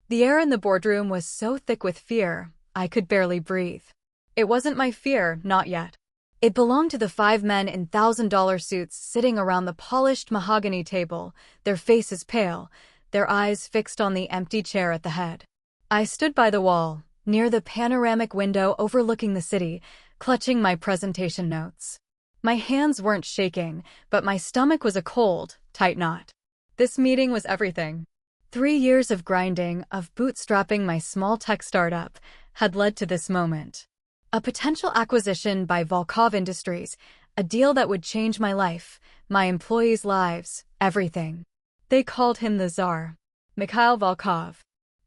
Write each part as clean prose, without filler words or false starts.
The air in the boardroom was so thick with fear, I could barely breathe. It wasn't my fear, not yet. It belonged to the 5 men in $1,000 suits sitting around the polished mahogany table, their faces pale, their eyes fixed on the empty chair at the head. I stood by the wall, near the panoramic window overlooking the city, clutching my presentation notes. My hands weren't shaking, but my stomach was a cold, tight knot. This meeting was everything. 3 years of grinding, of bootstrapping my small tech startup, had led to this moment. A potential acquisition by Volkov Industries, a deal that would change my life, my employees' lives, everything. They called him the Tsar. Mikail Volov.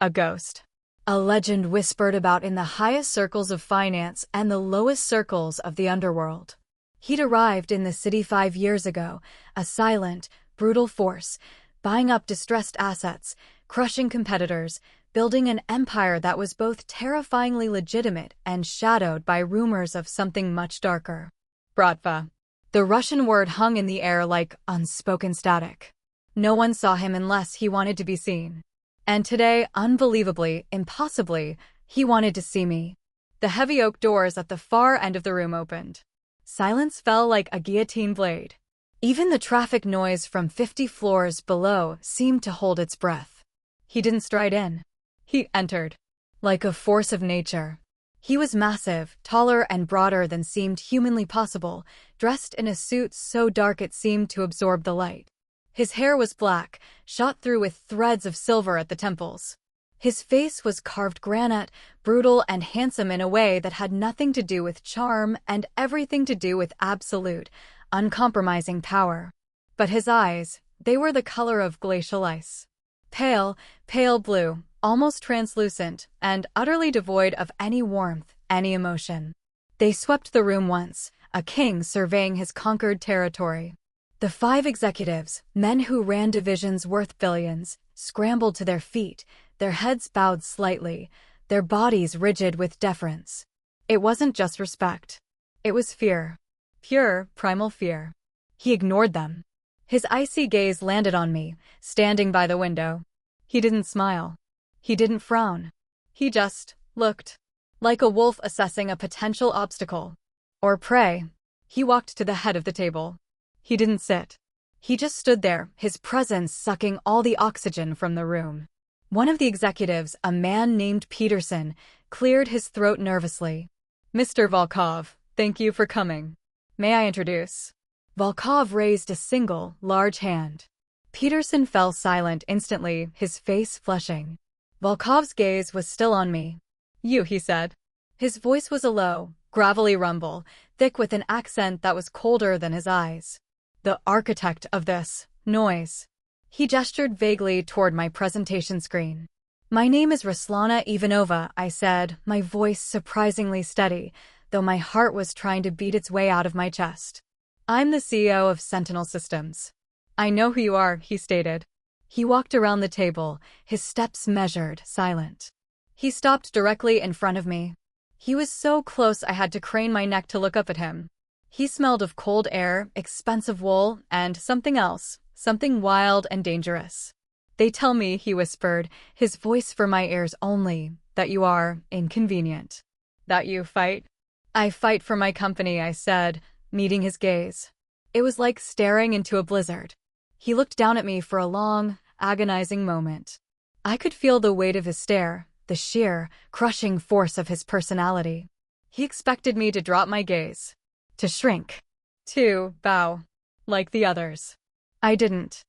A ghost. A legend whispered about in the highest circles of finance and the lowest circles of the underworld. He'd arrived in the city 5 years ago, a silent, brutal force, buying up distressed assets, crushing competitors, building an empire that was both terrifyingly legitimate and shadowed by rumors of something much darker. Bratva. The Russian word hung in the air like unspoken static. No one saw him unless he wanted to be seen. And today, unbelievably, impossibly, he wanted to see me. The heavy oak doors at the far end of the room opened. Silence fell like a guillotine blade. Even the traffic noise from 50 floors below seemed to hold its breath. He didn't stride in. He entered. Like a force of nature. He was massive, taller and broader than seemed humanly possible, dressed in a suit so dark it seemed to absorb the light. His hair was black, shot through with threads of silver at the temples. His face was carved granite, brutal and handsome in a way that had nothing to do with charm and everything to do with absolute, uncompromising power. But his eyes, they were the color of glacial ice. Pale, pale blue, almost translucent, and utterly devoid of any warmth, any emotion. They swept the room once, a king surveying his conquered territory. The 5 executives, men who ran divisions worth billions, scrambled to their feet, their heads bowed slightly, their bodies rigid with deference. It wasn't just respect. It was fear. Pure, primal fear. He ignored them. His icy gaze landed on me, standing by the window. He didn't smile. He didn't frown. He just looked. Like a wolf assessing a potential obstacle. Or prey. He walked to the head of the table. He didn't sit. He just stood there, his presence sucking all the oxygen from the room. One of the executives, a man named Peterson, cleared his throat nervously. Mr. Volkov, thank you for coming. May I introduce? Volkov raised a single, large hand. Peterson fell silent instantly, his face flushing. Volkov's gaze was still on me. You, he said. His voice was a low, gravelly rumble, thick with an accent that was colder than his eyes. The architect of this noise. He gestured vaguely toward my presentation screen. My name is Rlana Evanova, I said, my voice surprisingly steady, though my heart was trying to beat its way out of my chest. I'm the CEO of Sentinel Systems. I know who you are, he stated. He walked around the table, his steps measured, silent. He stopped directly in front of me. He was so close I had to crane my neck to look up at him. He smelled of cold air, expensive wool, and something else, something wild and dangerous. They tell me, he whispered, his voice for my ears only, that you are inconvenient. That you fight? I fight for my company, I said, meeting his gaze. It was like staring into a blizzard. He looked down at me for a long, agonizing moment. I could feel the weight of his stare, the sheer, crushing force of his personality. He expected me to drop my gaze. To shrink. To bow. Like the others. I didn't.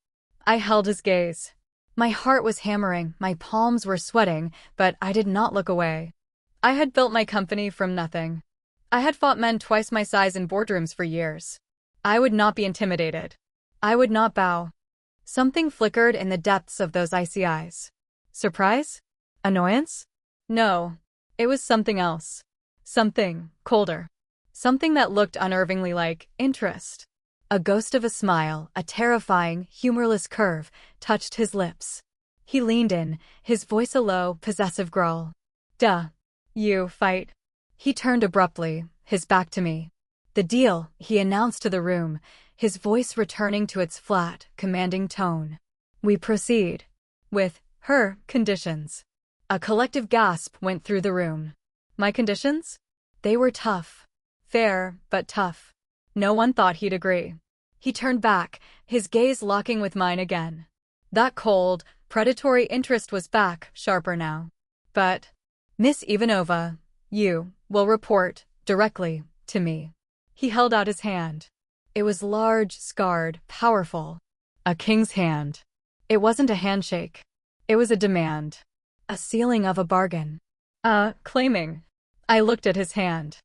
I held his gaze. My heart was hammering, my palms were sweating, but I did not look away. I had built my company from nothing. I had fought men twice my size in boardrooms for years. I would not be intimidated. I would not bow. Something flickered in the depths of those icy eyes. Surprise? Annoyance? No. It was something else. Something colder. Something that looked unnervingly like interest. A ghost of a smile, a terrifying, humorless curve, touched his lips. He leaned in, his voice a low, possessive growl. Duh. You fight. He turned abruptly, his back to me. The deal, he announced to the room, his voice returning to its flat, commanding tone. We proceed. With her conditions. A collective gasp went through the room. My conditions? They were tough. Fair, but tough. No one thought he'd agree. He turned back, his gaze locking with mine again. That cold, predatory interest was back, sharper now. But, Miss Ivanova, you will report directly to me. He held out his hand. It was large, scarred, powerful. A king's hand. It wasn't a handshake. It was a demand. A sealing of a bargain. Claiming. I looked at his hand.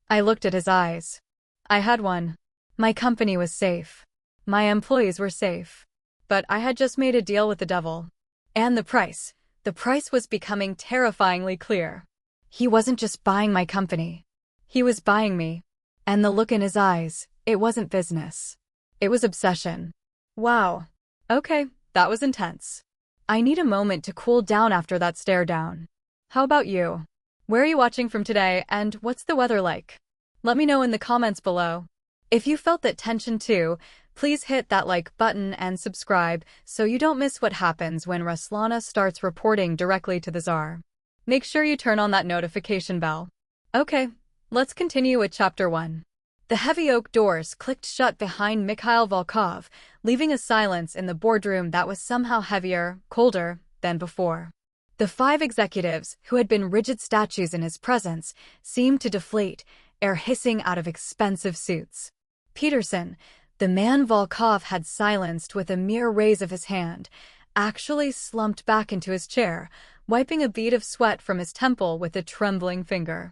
I looked at his eyes. I had one. My company was safe. My employees were safe. But I had just made a deal with the devil. And the price. The price was becoming terrifyingly clear. He wasn't just buying my company. He was buying me. And the look in his eyes, it wasn't business. It was obsession. Wow. Okay, that was intense. I need a moment to cool down after that stare down. How about you? Where are you watching from today, and what's the weather like? Let me know in the comments below. If you felt that tension too, please hit that like button and subscribe so you don't miss what happens when Rlana starts reporting directly to the Tsar. Make sure you turn on that notification bell. Okay, let's continue with Chapter 1. The heavy oak doors clicked shut behind Mikail Volov, leaving a silence in the boardroom that was somehow heavier, colder, than before. The 5 executives, who had been rigid statues in his presence, seemed to deflate, air hissing out of expensive suits. Peterson, the man Volov had silenced with a mere raise of his hand, actually slumped back into his chair, wiping a bead of sweat from his temple with a trembling finger.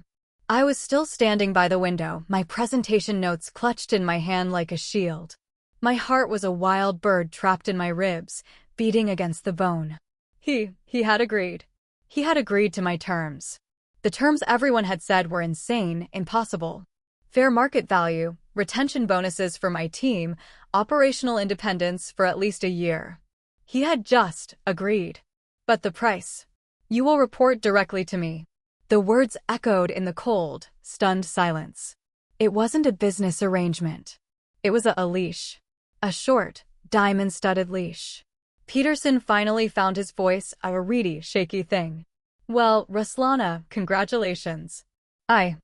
I was still standing by the window, my presentation notes clutched in my hand like a shield. My heart was a wild bird trapped in my ribs, beating against the bone. He had agreed. He had agreed to my terms. The terms everyone had said were insane, impossible. Fair market value, retention bonuses for my team, operational independence for at least a year. He had just agreed. But the price? You will report directly to me. The words echoed in the cold, stunned silence. It wasn't a business arrangement. It was a leash. A short, diamond-studded leash. Peterson finally found his voice, a reedy, shaky thing. Well, Rlana, congratulations. I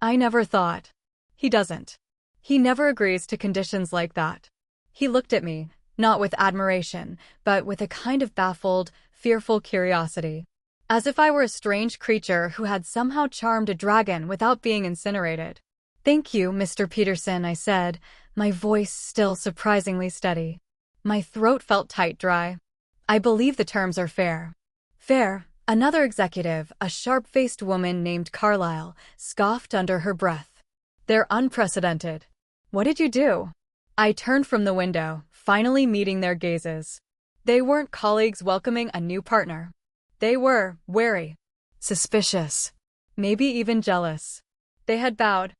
never thought. He doesn't. He never agrees to conditions like that. He looked at me, not with admiration, but with a kind of baffled, fearful curiosity. As if I were a strange creature who had somehow charmed a dragon without being incinerated. Thank you, Mr. Peterson, I said, my voice still surprisingly steady. My throat felt tight dry. I believe the terms are fair. Fair? Another executive, a sharp-faced woman named Carlyle, scoffed under her breath. They're unprecedented. What did you do? I turned from the window, finally meeting their gazes. They weren't colleagues welcoming a new partner. They were wary, suspicious, maybe even jealous. They had bowed.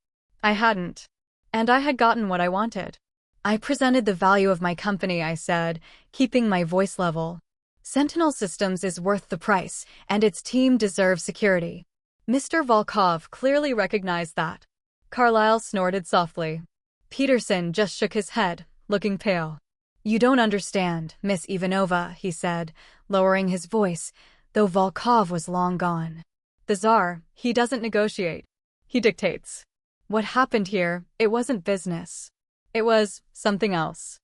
I hadn't. And I had gotten what I wanted. I presented the value of my company, I said, keeping my voice level. Sentinel Systems is worth the price, and its team deserves security. Mr. Volov clearly recognized that. Carlyle snorted softly. Peterson just shook his head, looking pale. You don't understand, Miss Ivanova, he said, lowering his voice, though Volov was long gone. The Tsar, he doesn't negotiate. He dictates. What happened here, it wasn't business. It was something else.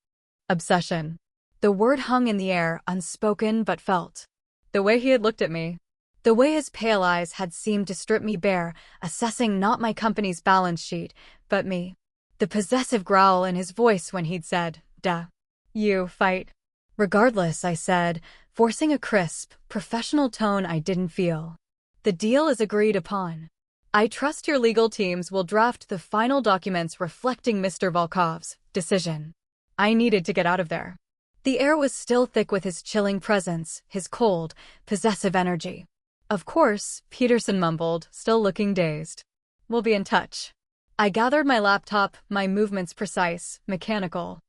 Obsession. The word hung in the air, unspoken but felt. The way he had looked at me. The way his pale eyes had seemed to strip me bare, assessing not my company's balance sheet, but me. The possessive growl in his voice when he'd said, "Duh. You fight." Regardless, I said, forcing a crisp, professional tone I didn't feel. The deal is agreed upon. I trust your legal teams will draft the final documents reflecting Mr. Volkov's decision. I needed to get out of there. The air was still thick with his chilling presence, his cold, possessive energy. Of course, Peterson mumbled, still looking dazed. We'll be in touch. I gathered my laptop, my movements precise, mechanical.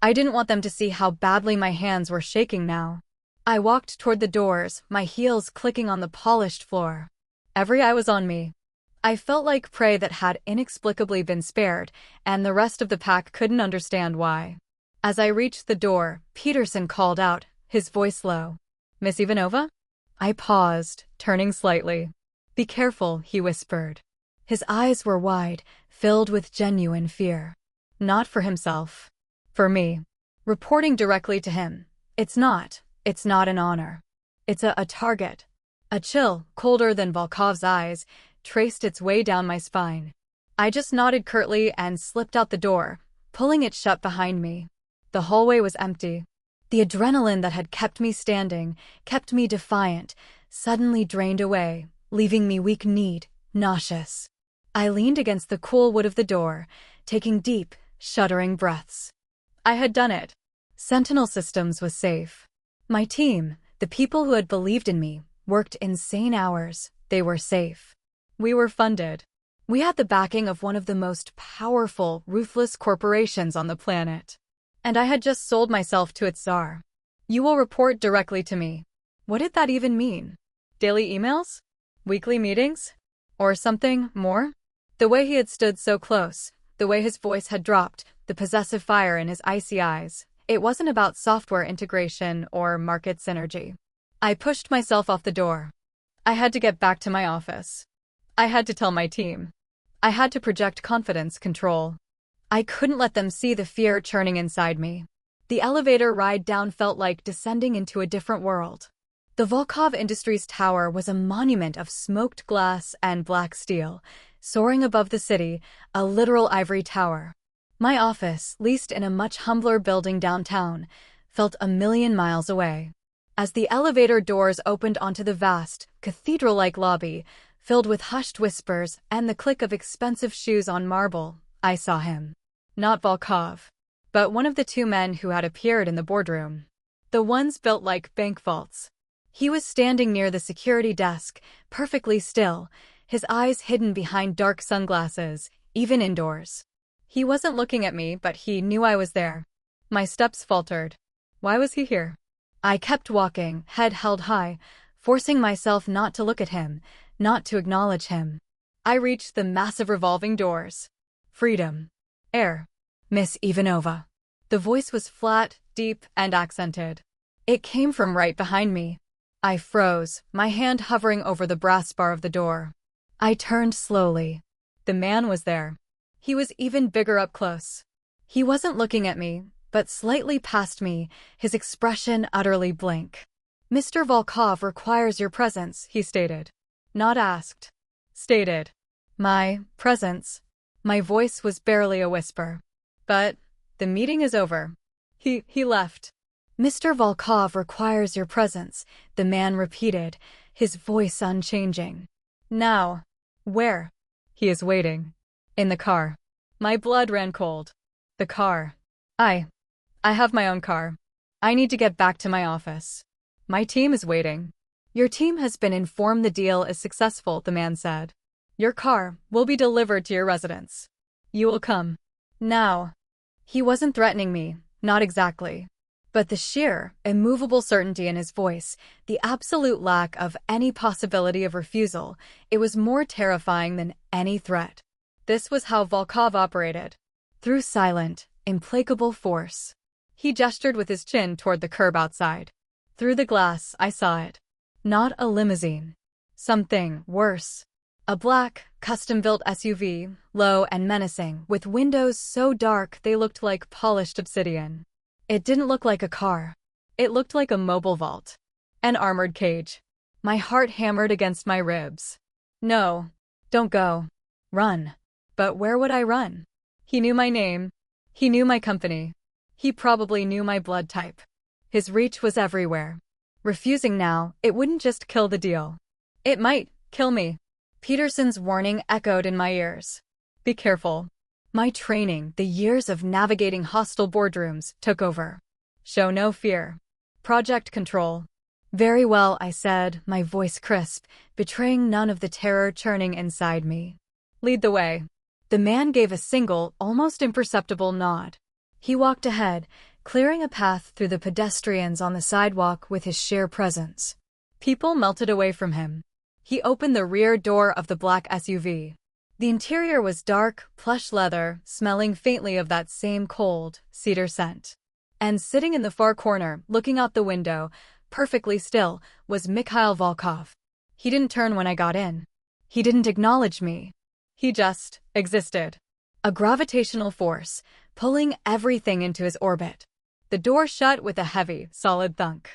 I didn't want them to see how badly my hands were shaking now. I walked toward the doors, my heels clicking on the polished floor. Every eye was on me. I felt like prey that had inexplicably been spared, and the rest of the pack couldn't understand why. As I reached the door, Peterson called out, his voice low. Miss Ivanova? I paused, turning slightly. "Be careful," he whispered. His eyes were wide, filled with genuine fear. Not for himself. For me. Reporting directly to him. It's not an honor. It's a target. A chill, colder than Volkov's eyes, traced its way down my spine. I just nodded curtly and slipped out the door, pulling it shut behind me. The hallway was empty. The adrenaline that had kept me standing, kept me defiant, suddenly drained away, leaving me weak-kneed, nauseous. I leaned against the cool wood of the door, taking deep, shuddering breaths. I had done it. Sentinel Systems was safe. My team, the people who had believed in me, worked insane hours. They were safe. We were funded. We had the backing of one of the most powerful, ruthless corporations on the planet. And I had just sold myself to its Tsar. "You will report directly to me." What did that even mean? Daily emails? Weekly meetings? Or something more? The way he had stood so close, the way his voice had dropped, the possessive fire in his icy eyes, it wasn't about software integration or market synergy. I pushed myself off the door. I had to get back to my office. I had to tell my team. I had to project confidence, control. I couldn't let them see the fear churning inside me. The elevator ride down felt like descending into a different world. The Volkov Industries Tower was a monument of smoked glass and black steel, soaring above the city, a literal ivory tower. My office, leased in a much humbler building downtown, felt a million miles away. As the elevator doors opened onto the vast, cathedral-like lobby, filled with hushed whispers and the click of expensive shoes on marble, I saw him. Not Volkov, but one of the two men who had appeared in the boardroom. The ones built like bank vaults. He was standing near the security desk, perfectly still, his eyes hidden behind dark sunglasses, even indoors. He wasn't looking at me, but he knew I was there. My steps faltered. Why was he here? I kept walking, head held high, forcing myself not to look at him, not to acknowledge him. I reached the massive revolving doors. Freedom. Air. Miss Ivanova. The voice was flat, deep, and accented. It came from right behind me. I froze, my hand hovering over the brass bar of the door. I turned slowly. The man was there. He was even bigger up close. He wasn't looking at me, but slightly past me, his expression utterly blank. "Mr. Volkov requires your presence," he stated. Not asked. Stated. My presence. My voice was barely a whisper. "But the meeting is over." He left. "Mr. Volkov requires your presence," the man repeated, his voice unchanging. "Now." "Where?" "He is waiting." "In the car." My blood ran cold. The car. I have my own car. I need to get back to my office. My team is waiting." "Your team has been informed the deal is successful," the man said. "Your car will be delivered to your residence. You will come. Now." He wasn't threatening me, not exactly. But the sheer, immovable certainty in his voice, the absolute lack of any possibility of refusal, it was more terrifying than any threat. This was how Volkov operated. Through silent, implacable force. He gestured with his chin toward the curb outside. Through the glass, I saw it. Not a limousine. Something worse. A black, custom-built SUV, low and menacing, with windows so dark they looked like polished obsidian. It didn't look like a car. It looked like a mobile vault. An armored cage. My heart hammered against my ribs. "No. Don't go. Run." But where would I run? He knew my name. He knew my company. He probably knew my blood type. His reach was everywhere. Refusing now, it wouldn't just kill the deal. It might kill me. Peterson's warning echoed in my ears. Be careful. My training, the years of navigating hostile boardrooms, took over. Show no fear. Project control. Very well, I said, my voice crisp, betraying none of the terror churning inside me. Lead the way. The man gave a single, almost imperceptible nod. He walked ahead, clearing a path through the pedestrians on the sidewalk with his sheer presence. People melted away from him. He opened the rear door of the black SUV. The interior was dark, plush leather, smelling faintly of that same cold, cedar scent. And sitting in the far corner, looking out the window, perfectly still, was Mikail Volov. He didn't turn when I got in. He didn't acknowledge me. He just existed. A gravitational force, pulling everything into his orbit. The door shut with a heavy, solid thunk.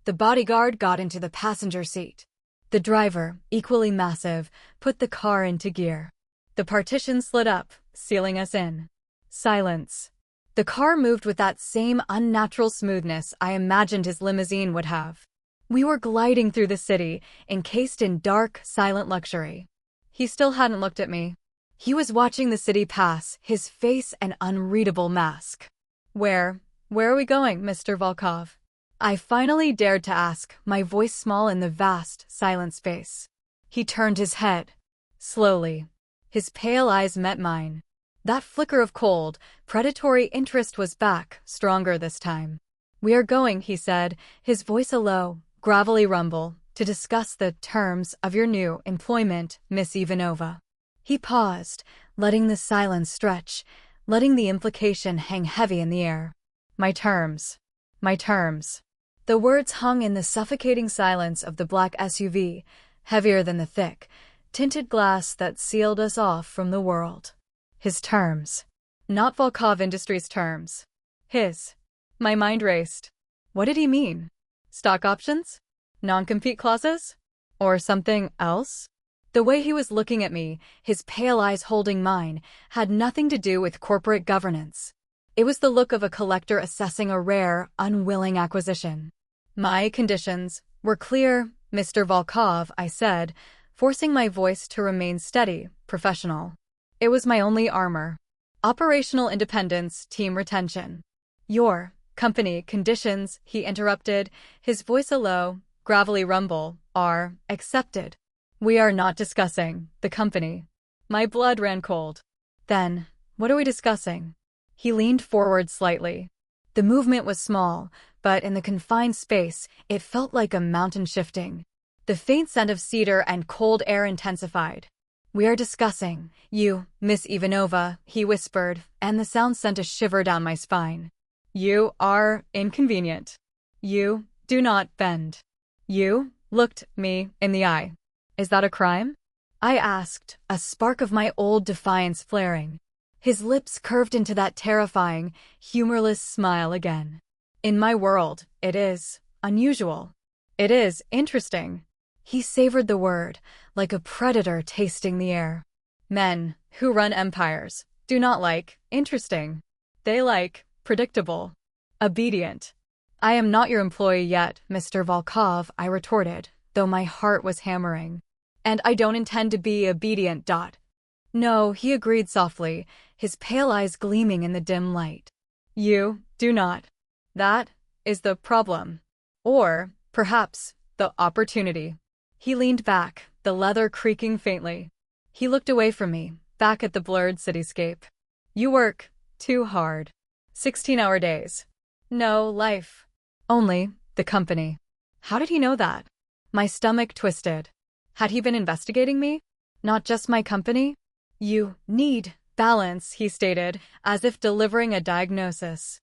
The bodyguard got into the passenger seat. The driver, equally massive, put the car into gear. The partition slid up, sealing us in. Silence. The car moved with that same unnatural smoothness I imagined his limousine would have. We were gliding through the city, encased in dark, silent luxury. He still hadn't looked at me. He was watching the city pass, his face an unreadable mask. Where are we going, Mr. Volov? I finally dared to ask, my voice small in the vast, silent space. He turned his head. Slowly. His pale eyes met mine. That flicker of cold, predatory interest was back, stronger this time. We are going, he said, his voice a low, gravelly rumble, to discuss the terms of your new employment, Miss Ivanova. He paused, letting the silence stretch, letting the implication hang heavy in the air. My terms. My terms. The words hung in the suffocating silence of the black SUV, heavier than the thick, tinted glass that sealed us off from the world. His terms. Not Volov Industries' terms. His. My mind raced. What did he mean? Stock options? Non-compete clauses? Or something else? The way he was looking at me, his pale eyes holding mine, had nothing to do with corporate governance. It was the look of a collector assessing a rare, unwilling acquisition. My conditions were clear, Mr. Volov, I said, forcing my voice to remain steady, professional. It was my only armor. Operational independence, team retention. Your company conditions, he interrupted, his voice a low, gravelly rumble, are accepted. We are not discussing the company. My blood ran cold. Then, what are we discussing? He leaned forward slightly. The movement was small, but in the confined space, it felt like a mountain shifting. The faint scent of cedar and cold air intensified. We are discussing, you, Miss Ivanova, he whispered, and the sound sent a shiver down my spine. You are inconvenient. You do not bend. You looked me in the eye. Is that a crime? I asked, a spark of my old defiance flaring. His lips curved into that terrifying, humorless smile again. In my world, it is unusual. It is interesting. He savored the word, like a predator tasting the air. Men who run empires do not like interesting. They like predictable, obedient. I am not your employee yet, Mr. Volov, I retorted, though my heart was hammering. And I don't intend to be obedient. No, he agreed softly, his pale eyes gleaming in the dim light. You do not. That is the problem. Or, perhaps, the opportunity. He leaned back, the leather creaking faintly. He looked away from me, back at the blurred cityscape. You work too hard. 16-hour days. No life. Only the company. How did he know that? My stomach twisted. Had he been investigating me? Not just my company? You need balance, he stated, as if delivering a diagnosis.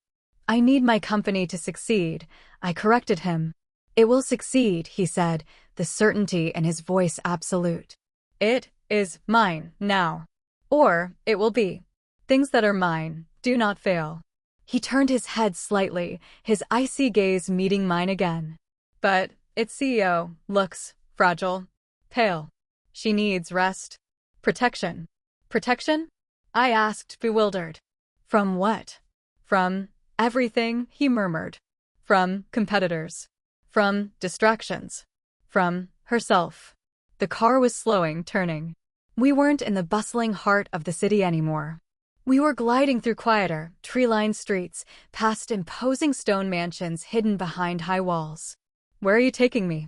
I need my company to succeed, I corrected him. It will succeed, he said, the certainty in his voice absolute. It is mine now. Or it will be. Things that are mine do not fail. He turned his head slightly, his icy gaze meeting mine again. But its CEO looks fragile, pale. She needs rest. Protection. Protection? I asked, bewildered. From what? From everything, he murmured. From competitors. From distractions. From herself. The car was slowing, turning. We weren't in the bustling heart of the city anymore. We were gliding through quieter, tree-lined streets, past imposing stone mansions hidden behind high walls. Where are you taking me?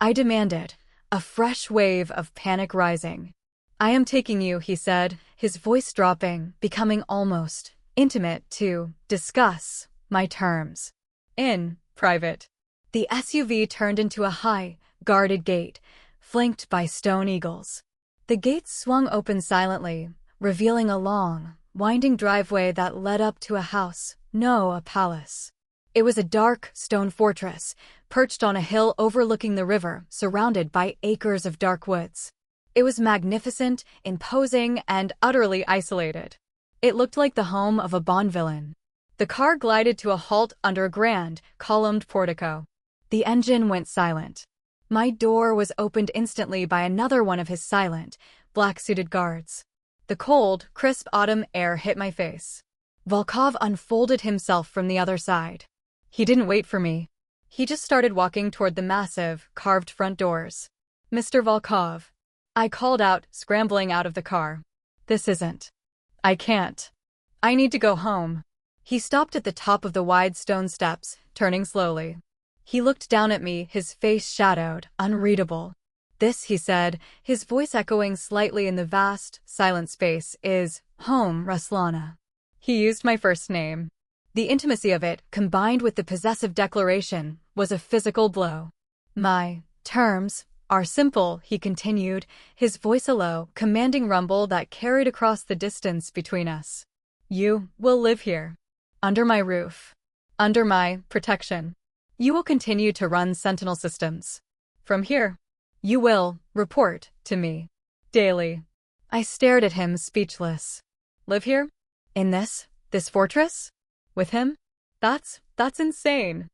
I demanded, a fresh wave of panic rising. I am taking you, he said, his voice dropping, becoming almost intimate, to discuss my terms. In private. The SUV turned into a high, guarded gate, flanked by stone eagles. The gates swung open silently, revealing a long, winding driveway that led up to a house, no, a palace. It was a dark, stone fortress, perched on a hill overlooking the river, surrounded by acres of dark woods. It was magnificent, imposing, and utterly isolated. It looked like the home of a Bond villain. The car glided to a halt under a grand, columned portico. The engine went silent. My door was opened instantly by another one of his silent, black-suited guards. The cold, crisp autumn air hit my face. Volkov unfolded himself from the other side. He didn't wait for me. He just started walking toward the massive, carved front doors. "Mr. Volkov," I called out, scrambling out of the car. "This isn't. I can't. I need to go home." He stopped at the top of the wide stone steps, turning slowly. He looked down at me, his face shadowed, unreadable. "This," he said, his voice echoing slightly in the vast, silent space, "is home, Rlana." He used my first name. The intimacy of it, combined with the possessive declaration, was a physical blow. "My terms are simple," he continued, his voice a low, commanding rumble that carried across the distance between us. "You will live here, under my roof, under my protection. You will continue to run Sentinel systems. From here, you will report to me daily." I stared at him, speechless. "Live here? In this fortress? With him? That's insane."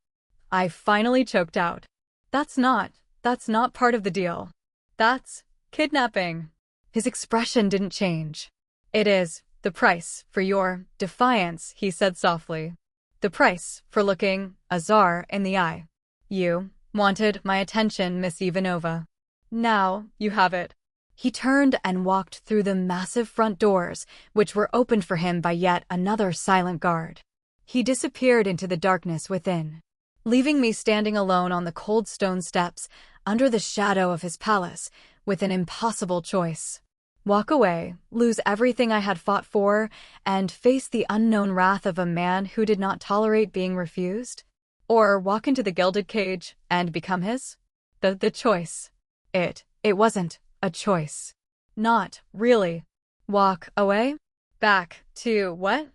I finally choked out. That's not part of the deal. That's kidnapping." His expression didn't change. "It is the price for your defiance," he said softly. "The price for looking a Tsar in the eye. You wanted my attention, Miss Ivanova. Now you have it." He turned and walked through the massive front doors, which were opened for him by yet another silent guard. He disappeared into the darkness within, leaving me standing alone on the cold stone steps, under the shadow of his palace, with an impossible choice. Walk away, lose everything I had fought for, and face the unknown wrath of a man who did not tolerate being refused? Or walk into the gilded cage and become his? The choice. It wasn't a choice. Not really. Walk away? Back to what?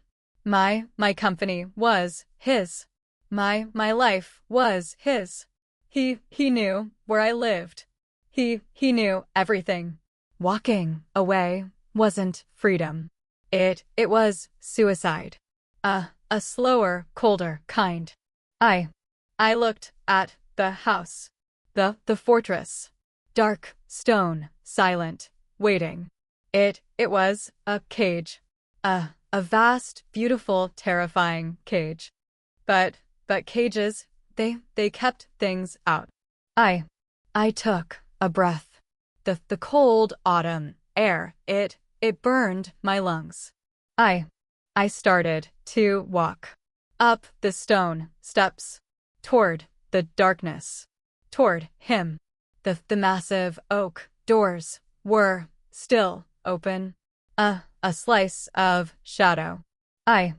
My company was his. My life was his. He knew where I lived. He knew everything. Walking away wasn't freedom. It was suicide. A slower, colder kind. I looked at the house. The fortress. Dark, stone, silent, waiting. It was a cage. A vast, beautiful, terrifying cage. But cages, they kept things out. I took a breath. The cold autumn air, it burned my lungs. I started to walk up the stone steps, toward the darkness, toward him. The massive oak doors were still open. A slice of shadow. I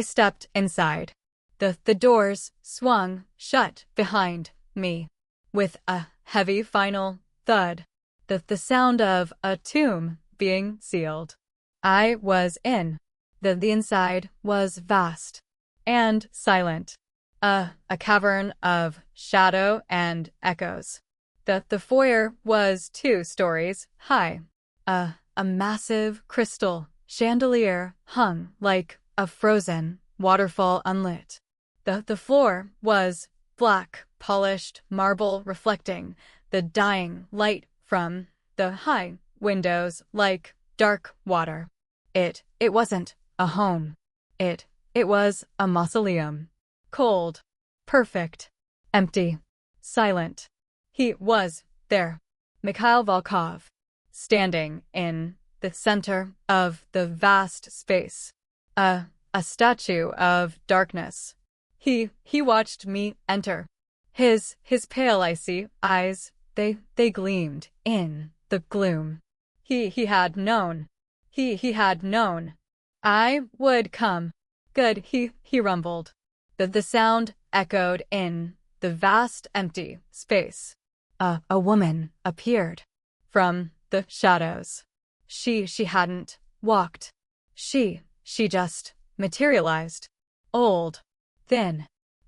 stepped inside. The doors swung shut behind me, with a heavy final thud. The sound of a tomb being sealed. I was in. The inside was vast and silent. A cavern of shadow and echoes. The foyer was 2 stories high. A massive crystal chandelier hung like a frozen waterfall unlit. The floor was black, polished marble reflecting the dying light from the high windows like dark water. It wasn't a home. It was a mausoleum. Cold, perfect, empty, silent. He was there, Mikail Volov, standing in the center of the vast space. A statue of darkness. He watched me enter. His pale icy eyes, they gleamed in the gloom. He had known. He had known. I would come. Good, he rumbled. The sound echoed in the vast empty space. A woman appeared from the shadows. She hadn't walked. She just materialized. Old, thin,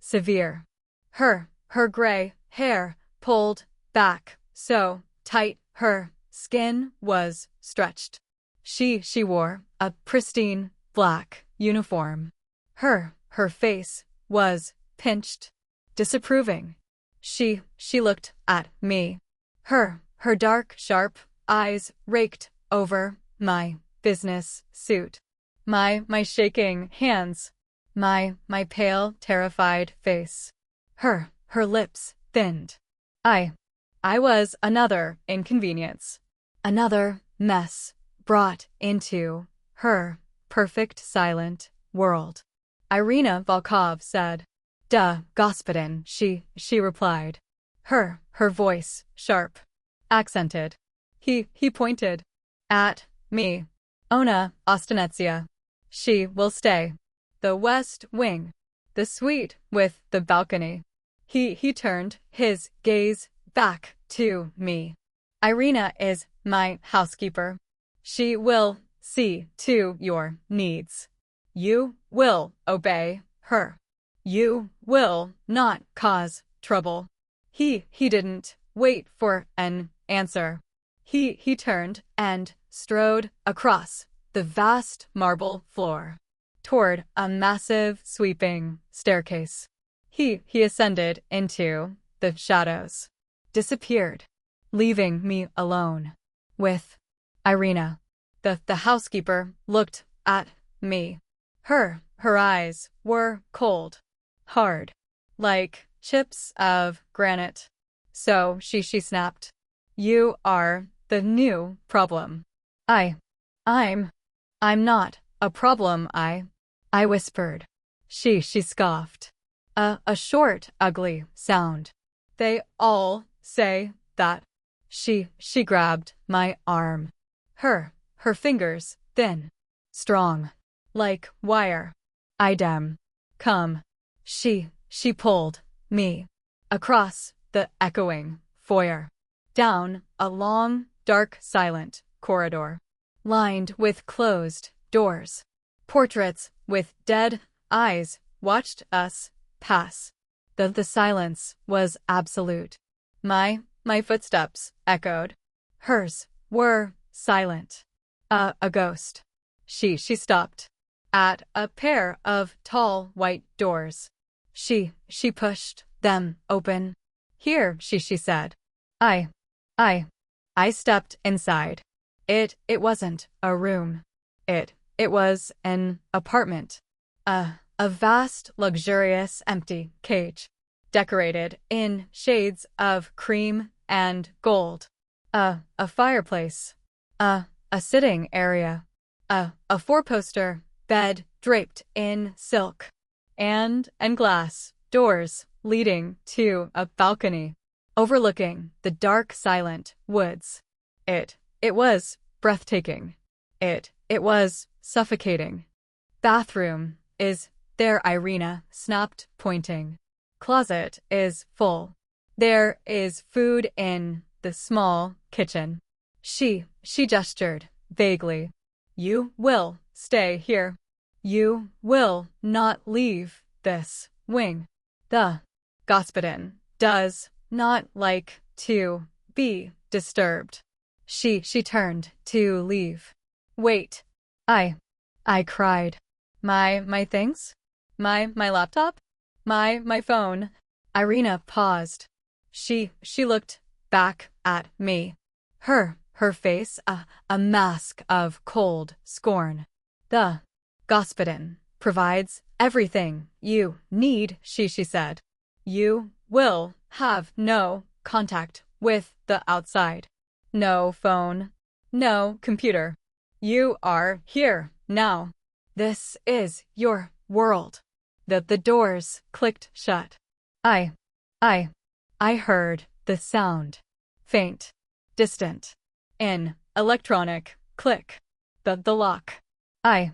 severe. Her gray hair pulled back so tight her skin was stretched. She wore a pristine black uniform. Her face was pinched, disapproving. She looked at me. Her dark, sharp eyes raked over my business suit, my shaking hands, my pale, terrified face. Her lips thinned. I was another inconvenience, another mess brought into her perfect silent world. Irina Volkov said. "Duh, господин," she replied. Her voice sharp, accented. He pointed at me. "Ona Ostanetsia. She will stay. The west wing. The suite with the balcony." He turned his gaze back to me. "Irina is my housekeeper. She will see to your needs. You will obey her. You will not cause trouble." He didn't wait for an answer. He turned and strode across the vast marble floor toward a massive sweeping staircase. He ascended into the shadows, disappeared, leaving me alone with Irina. The housekeeper looked at me. Her eyes were cold, hard, like chips of granite. So she snapped. "You are the new problem." I'm not a problem, I whispered. She scoffed. A short, ugly sound. "They all say that." She grabbed my arm. Her fingers thin, strong, like wire. "Idem. Come." She pulled me across the echoing foyer, down a long, dark, silent corridor, lined with closed doors. Portraits with dead eyes watched us pass. The silence was absolute. My footsteps echoed. Hers were silent. A ghost. She stopped at a pair of tall white doors. She pushed them open. "Here," she said. I stepped inside. It wasn't a room. It was an apartment. A vast, luxurious, empty cage, decorated in shades of cream and gold. A fireplace. A sitting area. A four-poster bed draped in silk. And glass doors leading to a balcony overlooking the dark, silent woods. It was breathtaking. It was suffocating. "Bathroom is there," Irina snapped, pointing. "Closet is full. There is food in the small kitchen." She gestured vaguely. "You will stay here. You will not leave this wing. The господин does not like to be disturbed." She turned to leave. "Wait." I cried. My things? My laptop? My phone?" Irina paused. She looked back at me. Her face a mask of cold scorn. "The господин provides everything you need," she said. "You will have no contact with the outside. No phone. No computer. You are here now. This is your world." The doors clicked shut. I heard the sound. Faint. Distant. An electronic click. The lock. I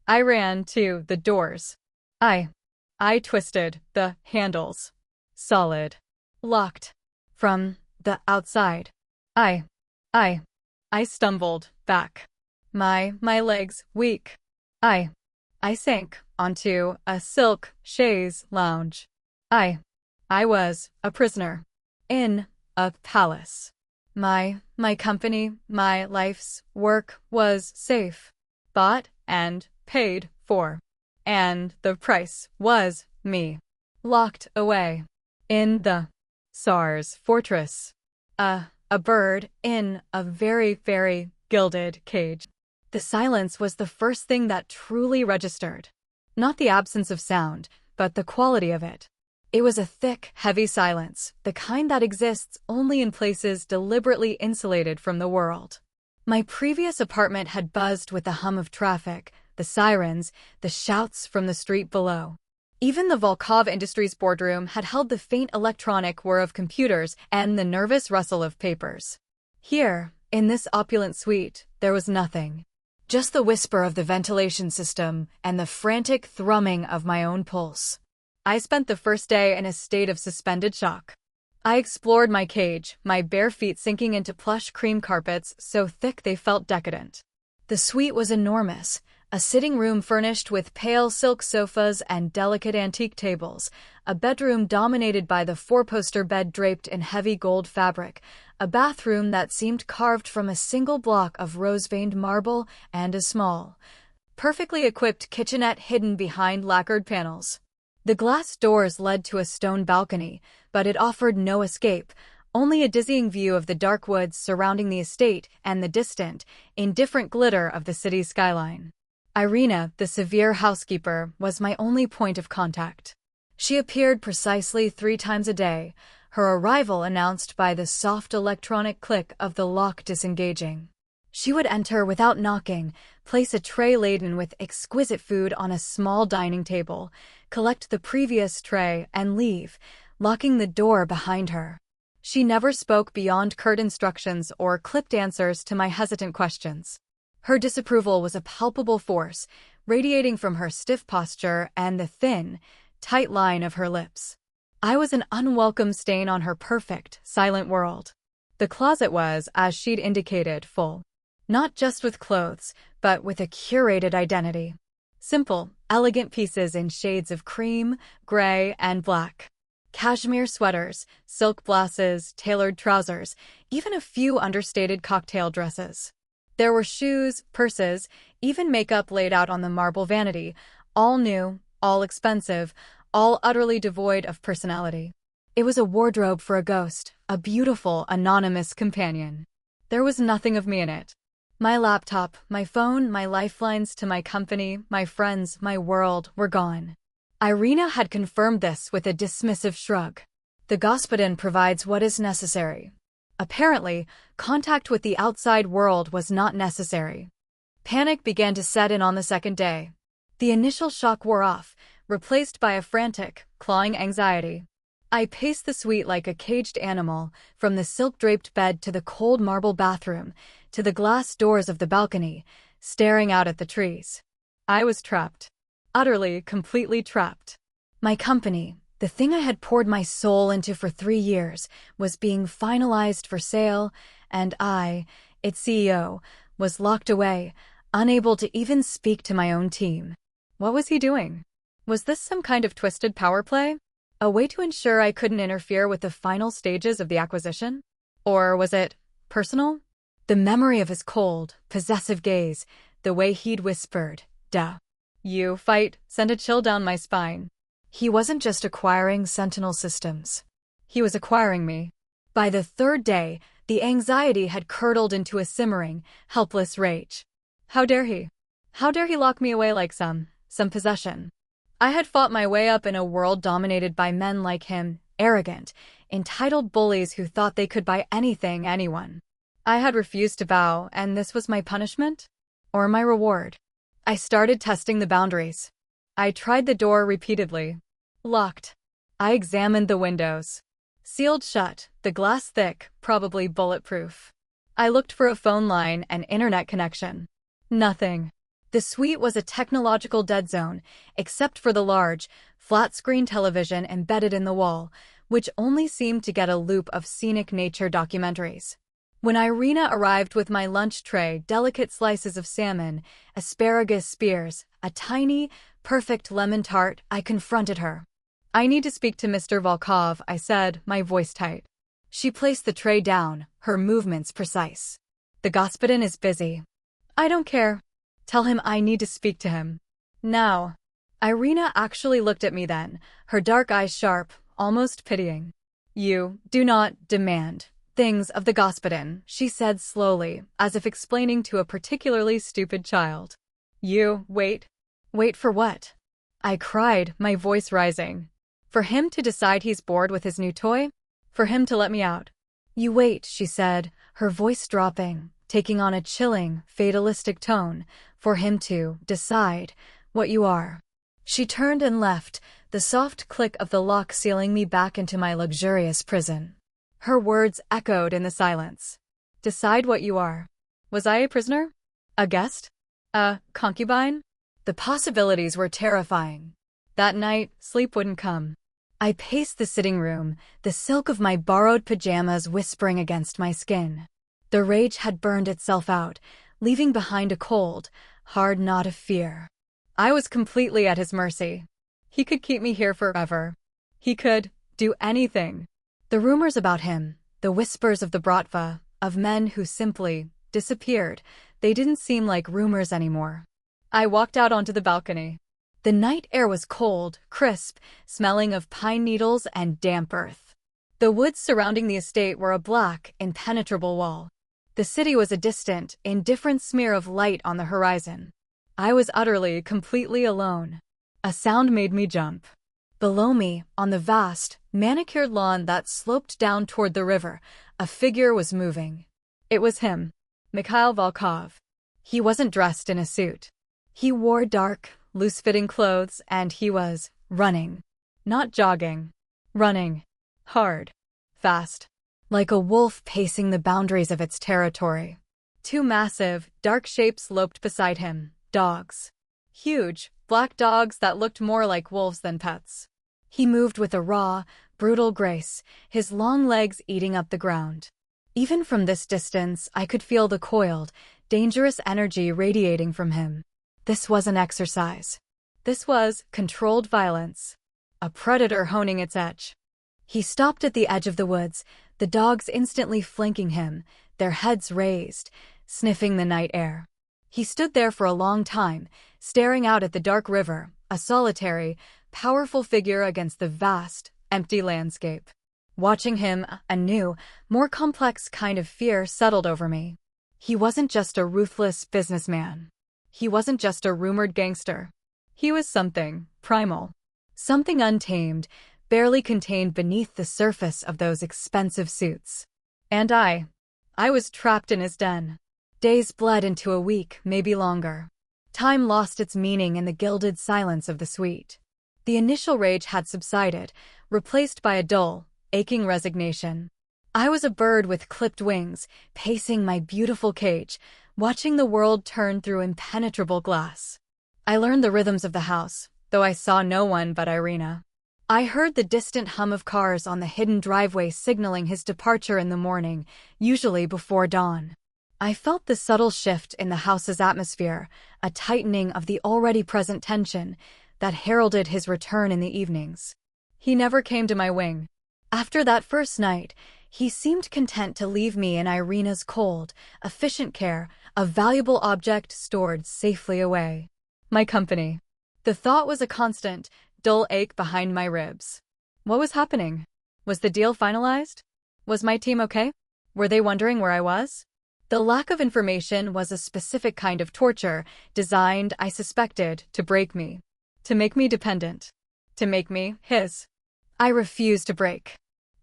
ran to the doors. I twisted the handles. Solid. Locked. From the outside. I stumbled back. My legs weak. I sank onto a silk chaise lounge. I was a prisoner in a palace. My company, my life's work was safe, bought and paid for. And the price was me, locked away in the Tsar's fortress. A bird in a very, very gilded cage. The silence was the first thing that truly registered. Not the absence of sound, but the quality of it. It was a thick, heavy silence, the kind that exists only in places deliberately insulated from the world. My previous apartment had buzzed with the hum of traffic, the sirens, the shouts from the street below. Even the Volkov Industries boardroom had held the faint electronic whir of computers and the nervous rustle of papers. Here, in this opulent suite, there was nothing. Just the whisper of the ventilation system and the frantic thrumming of my own pulse. I spent the first day in a state of suspended shock. I explored my cage, my bare feet sinking into plush cream carpets so thick they felt decadent. The suite was enormous, a sitting room furnished with pale silk sofas and delicate antique tables, a bedroom dominated by the four-poster bed draped in heavy gold fabric, a bathroom that seemed carved from a single block of rose-veined marble, and a small, perfectly equipped kitchenette hidden behind lacquered panels. The glass doors led to a stone balcony, but it offered no escape, only a dizzying view of the dark woods surrounding the estate and the distant, indifferent glitter of the city's skyline. Irina, the severe housekeeper, was my only point of contact. She appeared precisely 3 times a day, her arrival announced by the soft electronic click of the lock disengaging. She would enter without knocking, place a tray laden with exquisite food on a small dining table, collect the previous tray, and leave, locking the door behind her. She never spoke beyond curt instructions or clipped answers to my hesitant questions. Her disapproval was a palpable force, radiating from her stiff posture and the thin, tight line of her lips. I was an unwelcome stain on her perfect, silent world. The closet was, as she'd indicated, full. Not just with clothes, but with a curated identity. Simple, elegant pieces in shades of cream, gray, and black. Cashmere sweaters, silk blouses, tailored trousers, even a few understated cocktail dresses. There were shoes, purses, even makeup laid out on the marble vanity, all new, all expensive, all utterly devoid of personality. It was a wardrobe for a ghost, a beautiful, anonymous companion. There was nothing of me in it. My laptop, my phone, my lifelines to my company, my friends, my world were gone. Irina had confirmed this with a dismissive shrug. The Господин provides what is necessary. Apparently, contact with the outside world was not necessary. Panic began to set in on the second day. The initial shock wore off, replaced by a frantic, clawing anxiety. I paced the suite like a caged animal, from the silk-draped bed to the cold marble bathroom, to the glass doors of the balcony, staring out at the trees. I was trapped. Utterly, completely trapped. My company, the thing I had poured my soul into for 3 years, was being finalized for sale, and I, its CEO, was locked away, unable to even speak to my own team. What was he doing? Was this some kind of twisted power play? A way to ensure I couldn't interfere with the final stages of the acquisition? Or was it personal? The memory of his cold, possessive gaze, the way he'd whispered, "Duh. You fight," sent a chill down my spine. He wasn't just acquiring Sentinel systems. He was acquiring me. By the 3rd day, the anxiety had curdled into a simmering, helpless rage. How dare he? How dare he lock me away like some possession? I had fought my way up in a world dominated by men like him, arrogant, entitled bullies who thought they could buy anything, anyone. I had refused to bow, and this was my punishment? Or my reward? I started testing the boundaries. I tried the door repeatedly. Locked. I examined the windows. Sealed shut, the glass thick, probably bulletproof. I looked for a phone line and internet connection. Nothing. The suite was a technological dead zone, except for the large, flat-screen television embedded in the wall, which only seemed to get a loop of scenic nature documentaries. When Irina arrived with my lunch tray, delicate slices of salmon, asparagus spears, a tiny, perfect lemon tart, I confronted her. "I need to speak to Mr. Volkov," I said, my voice tight. She placed the tray down, her movements precise. "The Господин is busy." "I don't care. Tell him I need to speak to him. Now." Irina actually looked at me then, her dark eyes sharp, almost pitying. "You do not demand things of the Господин," she said slowly, as if explaining to a particularly stupid child. "You wait." "Wait for what?" I cried, my voice rising. "For him to decide he's bored with his new toy? For him to let me out?" "You wait," she said, her voice dropping, taking on a chilling, fatalistic tone. "For him to decide what you are." She turned and left, the soft click of the lock sealing me back into my luxurious prison. Her words echoed in the silence. Decide what you are. Was I a prisoner? A guest? A concubine? The possibilities were terrifying. That night, sleep wouldn't come. I paced the sitting room, the silk of my borrowed pajamas whispering against my skin. The rage had burned itself out, leaving behind a cold, hard knot of fear. I was completely at his mercy. He could keep me here forever. He could do anything. The rumors about him, the whispers of the Bratva, of men who simply disappeared, they didn't seem like rumors anymore. I walked out onto the balcony. The night air was cold, crisp, smelling of pine needles and damp earth. The woods surrounding the estate were a black, impenetrable wall. The city was a distant, indifferent smear of light on the horizon. I was utterly, completely alone. A sound made me jump. Below me, on the vast, manicured lawn that sloped down toward the river, a figure was moving. It was him, Mikail Volov. He wasn't dressed in a suit. He wore dark, loose-fitting clothes, and he was running. Not jogging. Running. Hard. Fast. Like a wolf pacing the boundaries of its territory. Two massive, dark shapes loped beside him. Dogs. Huge, black dogs that looked more like wolves than pets. He moved with a raw, brutal grace, his long legs eating up the ground. Even from this distance, I could feel the coiled, dangerous energy radiating from him. This wasn't exercise. This was controlled violence. A predator honing its edge. He stopped at the edge of the woods, the dogs instantly flanking him, their heads raised, sniffing the night air. He stood there for a long time, staring out at the dark river, a solitary, powerful figure against the vast, empty landscape. Watching him, a new, more complex kind of fear settled over me. He wasn't just a ruthless businessman. He wasn't just a rumored gangster. He was something primal. Something untamed, barely contained beneath the surface of those expensive suits. And I was trapped in his den. Days bled into a week, maybe longer. Time lost its meaning in the gilded silence of the suite. The initial rage had subsided, replaced by a dull, aching resignation. I was a bird with clipped wings, pacing my beautiful cage, watching the world turn through impenetrable glass. I learned the rhythms of the house, though I saw no one but Irina. I heard the distant hum of cars on the hidden driveway signaling his departure in the morning, usually before dawn. I felt the subtle shift in the house's atmosphere, a tightening of the already present tension that heralded his return in the evenings. He never came to my wing. After that first night, he seemed content to leave me in Irina's cold, efficient care, a valuable object stored safely away. My company. The thought was a constant, dull ache behind my ribs. What was happening? Was the deal finalized? Was my team okay? Were they wondering where I was? The lack of information was a specific kind of torture, designed, I suspected, to break me. To make me dependent. To make me his. I refused to break.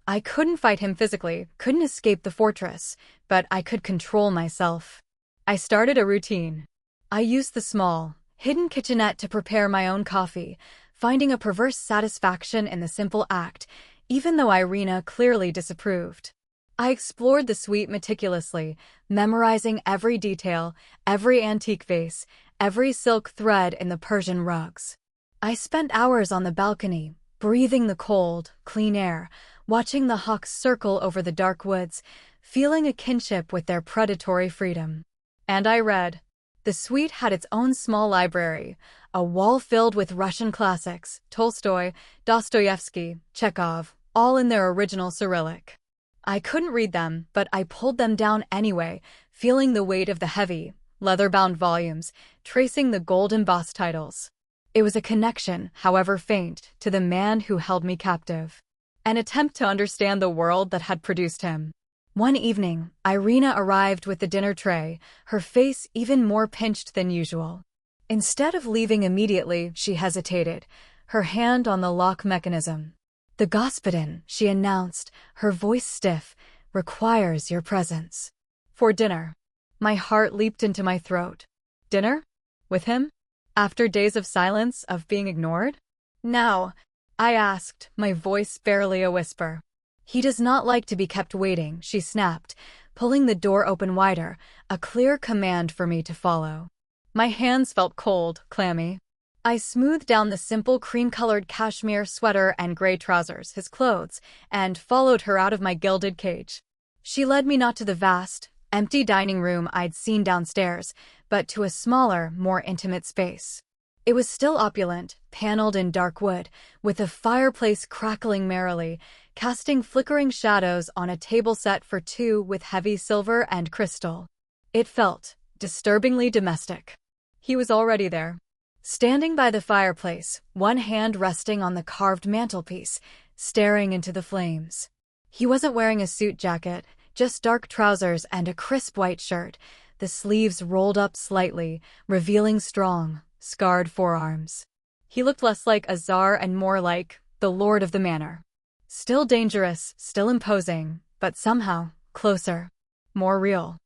I couldn't fight him physically, couldn't escape the fortress, but I could control myself. I started a routine. I used the small, hidden kitchenette to prepare my own coffee, finding a perverse satisfaction in the simple act, even though Irina clearly disapproved. I explored the suite meticulously, memorizing every detail, every antique vase, every silk thread in the Persian rugs. I spent hours on the balcony, breathing the cold, clean air, watching the hawks circle over the dark woods, feeling a kinship with their predatory freedom. And I read. The suite had its own small library, a wall filled with Russian classics, Tolstoy, Dostoevsky, Chekhov, all in their original Cyrillic. I couldn't read them, but I pulled them down anyway, feeling the weight of the heavy, leather-bound volumes, tracing the gold-embossed titles. It was a connection, however faint, to the man who held me captive. An attempt to understand the world that had produced him. One evening, Irina arrived with the dinner tray, her face even more pinched than usual. Instead of leaving immediately, she hesitated, her hand on the lock mechanism. "The Господин," she announced, her voice stiff, "requires your presence." "For dinner." My heart leaped into my throat. Dinner? With him? After days of silence, of being ignored? "Now?" I asked, my voice barely a whisper. "He does not like to be kept waiting," she snapped, pulling the door open wider, a clear command for me to follow. My hands felt cold, clammy. I smoothed down the simple cream-colored cashmere sweater and gray trousers, his clothes, and followed her out of my gilded cage. She led me not to the vast, empty dining room I'd seen downstairs, but to a smaller, more intimate space. It was still opulent, paneled in dark wood, with a fireplace crackling merrily, casting flickering shadows on a table set for two with heavy silver and crystal. It felt disturbingly domestic. He was already there. Standing by the fireplace, one hand resting on the carved mantelpiece, staring into the flames. He wasn't wearing a suit jacket, just dark trousers and a crisp white shirt, the sleeves rolled up slightly, revealing strong, scarred forearms. He looked less like a Tsar and more like the lord of the manor. Still dangerous, still imposing, but somehow closer, more real.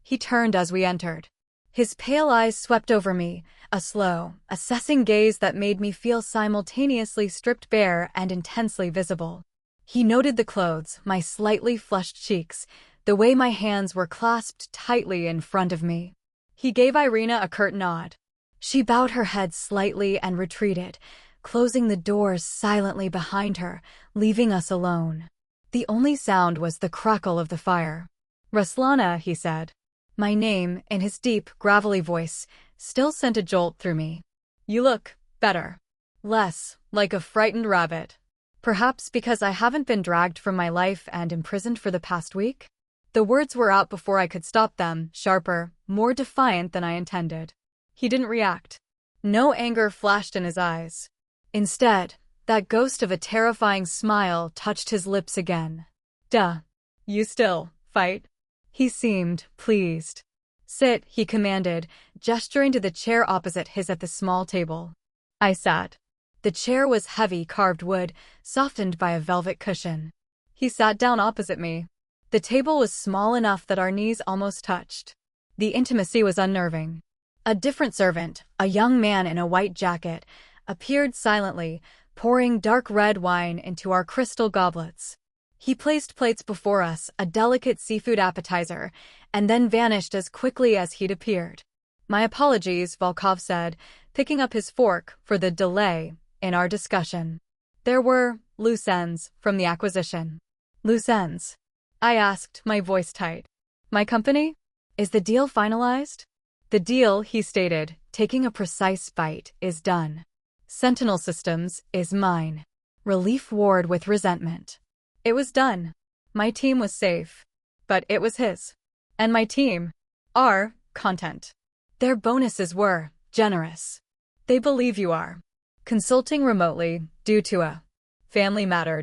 He turned as we entered. His pale eyes swept over me, a slow, assessing gaze that made me feel simultaneously stripped bare and intensely visible. He noted the clothes, my slightly flushed cheeks, the way my hands were clasped tightly in front of me. He gave Irina a curt nod. She bowed her head slightly and retreated, closing the doors silently behind her, leaving us alone. The only sound was the crackle of the fire. "Rlana," he said. My name, in his deep, gravelly voice, still sent a jolt through me. "You look better. Less like a frightened rabbit. Perhaps because I haven't been dragged from my life and imprisoned for the past week?" The words were out before I could stop them, sharper, more defiant than I intended. He didn't react. No anger flashed in his eyes. Instead, that ghost of a terrifying smile touched his lips again. "Duh. You still fight?" He seemed pleased. "Sit," he commanded, gesturing to the chair opposite his at the small table. I sat. The chair was heavy carved wood, softened by a velvet cushion. He sat down opposite me. The table was small enough that our knees almost touched. The intimacy was unnerving. A different servant, a young man in a white jacket, appeared silently, pouring dark red wine into our crystal goblets. He placed plates before us, a delicate seafood appetizer, and then vanished as quickly as he'd appeared. "My apologies," Volkov said, picking up his fork, for the delay in our discussion. "There were loose ends from the acquisition." "Loose ends?" I asked, my voice tight. "My company? Is the deal finalized?" "The deal," he stated, taking a precise bite, "is done. Sentinel Systems is mine." Relief warred with resentment. It was done. My team was safe. But it was his. And my team, our content. Their bonuses were generous. "They believe you are consulting remotely due to a family matter."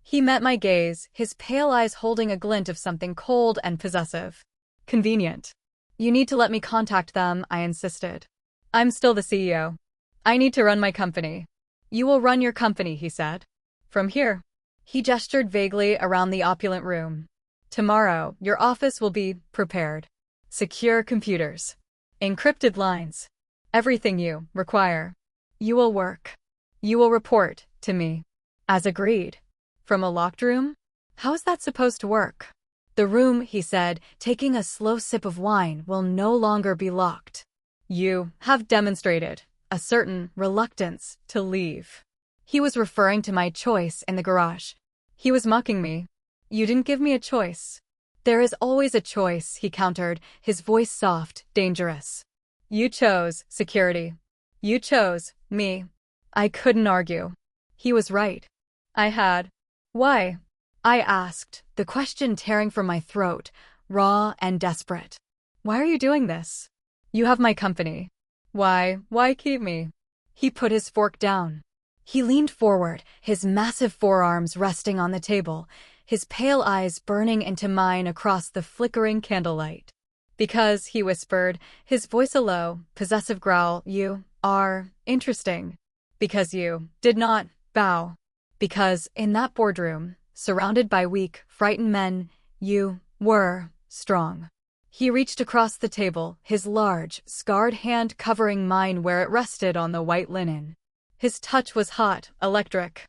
He met my gaze, his pale eyes holding a glint of something cold and possessive. "Convenient. You need to let me contact them," I insisted. "I'm still the CEO. I need to run my company." "You will run your company," he said. "From here." He gestured vaguely around the opulent room. "Tomorrow, your office will be prepared. Secure computers. Encrypted lines. Everything you require. You will work. You will report to me." As agreed. "From a locked room? How is that supposed to work?" "The room," he said, taking a slow sip of wine, "will no longer be locked. You have demonstrated a certain reluctance to leave." He was referring to my choice in the garage. He was mocking me. "You didn't give me a choice." "There is always a choice," he countered, his voice soft, dangerous. You chose security. You chose me. I couldn't argue. He was right. I had. Why? I asked, the question tearing from my throat, raw and desperate. Why are you doing this? You have my company. Why keep me? He put his fork down. He leaned forward, his massive forearms resting on the table, his pale eyes burning into mine across the flickering candlelight. Because, he whispered, his voice a low, possessive growl, you are interesting. Because you did not bow. Because, in that boardroom, surrounded by weak, frightened men, you were strong. He reached across the table, his large, scarred hand covering mine where it rested on the white linen. His touch was hot, electric.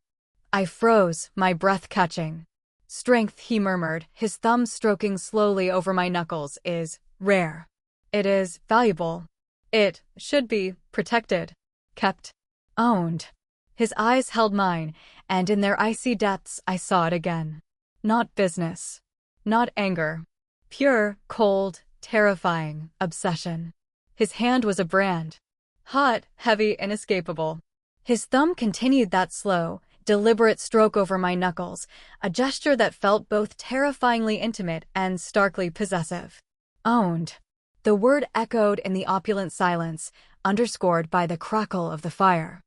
I froze, my breath catching. Strength, he murmured, his thumb stroking slowly over my knuckles, is rare. It is valuable. It should be protected, kept, owned. His eyes held mine, and in their icy depths I saw it again. Not business. Not anger. Pure, cold, terrifying obsession. His hand was a brand. Hot, heavy, inescapable. His thumb continued that slow, deliberate stroke over my knuckles, a gesture that felt both terrifyingly intimate and starkly possessive. Owned. The word echoed in the opulent silence, underscored by the crackle of the fire.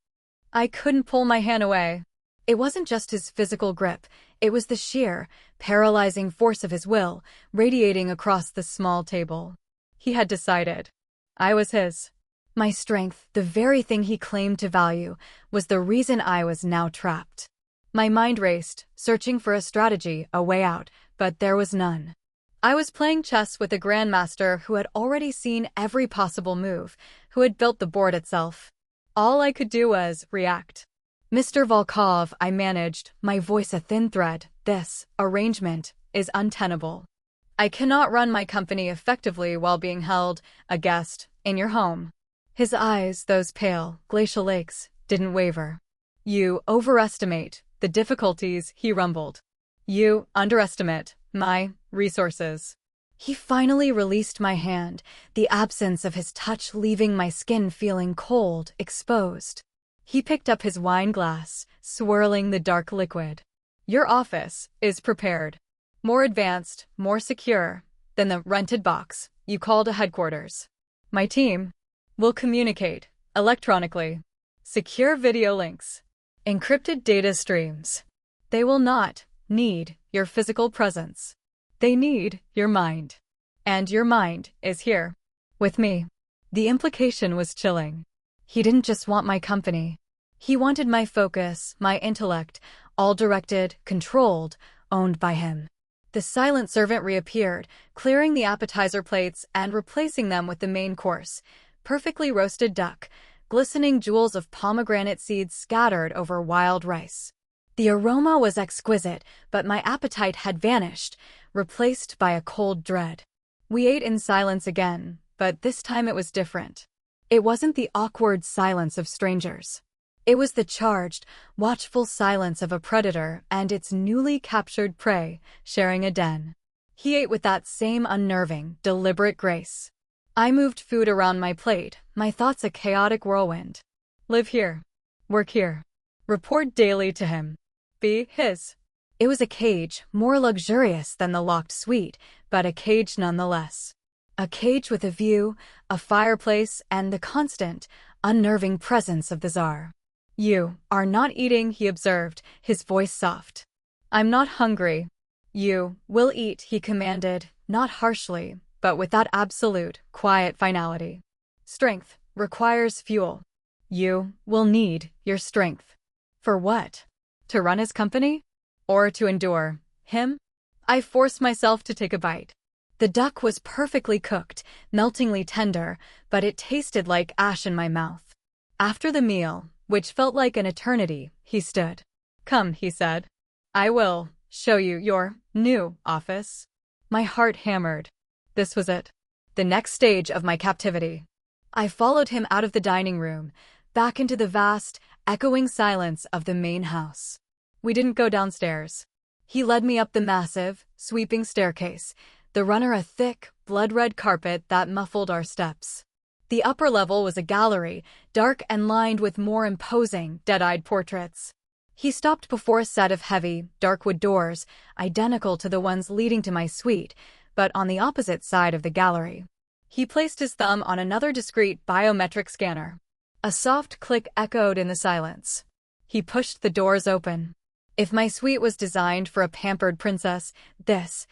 I couldn't pull my hand away. It wasn't just his physical grip, it was the sheer, paralyzing force of his will, radiating across the small table. He had decided. I was his. My strength, the very thing he claimed to value, was the reason I was now trapped. My mind raced, searching for a strategy, a way out, but there was none. I was playing chess with a grandmaster who had already seen every possible move, who had built the board itself. All I could do was react. Mr. Volkov, I managed, my voice a thin thread, this arrangement is untenable. I cannot run my company effectively while being held, a guest, in your home. His eyes, those pale, glacial lakes, didn't waver. You overestimate the difficulties, he rumbled. You underestimate my resources. He finally released my hand, the absence of his touch leaving my skin feeling cold, exposed. He picked up his wine glass, swirling the dark liquid. Your office is prepared. More advanced, more secure than the rented box you called a headquarters. My team will communicate electronically. Secure video links. Encrypted data streams. They will not need your physical presence. They need your mind. And your mind is here. With me. The implication was chilling. He didn't just want my company. He wanted my focus, my intellect, all directed, controlled, owned by him. The silent servant reappeared, clearing the appetizer plates and replacing them with the main course. Perfectly roasted duck, glistening jewels of pomegranate seeds scattered over wild rice. The aroma was exquisite, but my appetite had vanished, replaced by a cold dread. We ate in silence again, but this time it was different. It wasn't the awkward silence of strangers. It was the charged, watchful silence of a predator and its newly captured prey, sharing a den. He ate with that same unnerving, deliberate grace. I moved food around my plate, my thoughts a chaotic whirlwind. Live here. Work here. Report daily to him. Be his. It was a cage, more luxurious than the locked suite, but a cage nonetheless. A cage with a view, a fireplace, and the constant, unnerving presence of the Tsar. You are not eating, he observed, his voice soft. I'm not hungry. You will eat, he commanded, not harshly, but with that absolute, quiet finality. Strength requires fuel. You will need your strength. For what? To run his company? Or to endure him? I forced myself to take a bite. The duck was perfectly cooked, meltingly tender, but it tasted like ash in my mouth. After the meal, which felt like an eternity, he stood. Come, he said. I will show you your new office. My heart hammered. This was it. The next stage of my captivity. I followed him out of the dining room, back into the vast, echoing silence of the main house. We didn't go downstairs. He led me up the massive, sweeping staircase, the runner a thick, blood-red carpet that muffled our steps. The upper level was a gallery, dark and lined with more imposing, dead-eyed portraits. He stopped before a set of heavy, dark wood doors, identical to the ones leading to my suite, but on the opposite side of the gallery. He placed his thumb on another discreet biometric scanner. A soft click echoed in the silence. He pushed the doors open. If my suite was designed for a pampered princess, this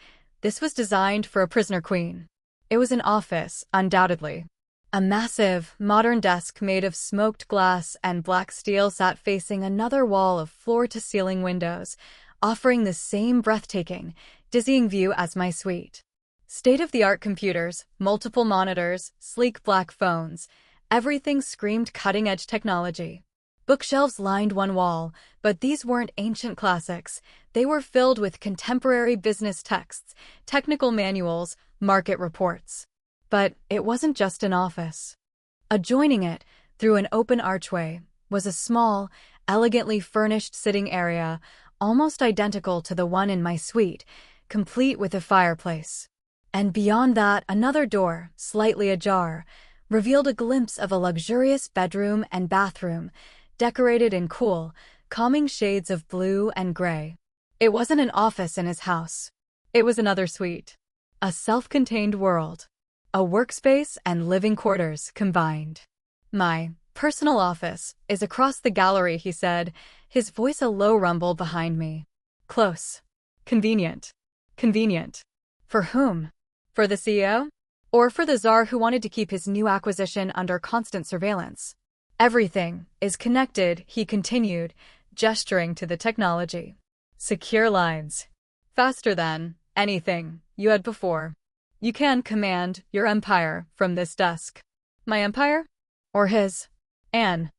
was designed for a prisoner queen. It was an office, undoubtedly. A massive, modern desk made of smoked glass and black steel sat facing another wall of floor-to-ceiling windows, offering the same breathtaking, dizzying view as my suite. State-of-the-art computers, multiple monitors, sleek black phones, everything screamed cutting-edge technology. Bookshelves lined one wall, but these weren't ancient classics. They were filled with contemporary business texts, technical manuals, market reports. But it wasn't just an office. Adjoining it, through an open archway, was a small, elegantly furnished sitting area, almost identical to the one in my suite, complete with a fireplace. And beyond that, another door, slightly ajar, revealed a glimpse of a luxurious bedroom and bathroom, decorated in cool, calming shades of blue and gray. It wasn't an office in his house. It was another suite. A self-contained world. A workspace and living quarters combined. My personal office is across the gallery, he said, his voice a low rumble behind me. Close. Convenient. Convenient. For whom? For the CEO? Or for the Tsar who wanted to keep his new acquisition under constant surveillance? Everything is connected, he continued, gesturing to the technology. Secure lines. Faster than anything you had before. You can command your empire from this desk. My empire? Or his? Anne.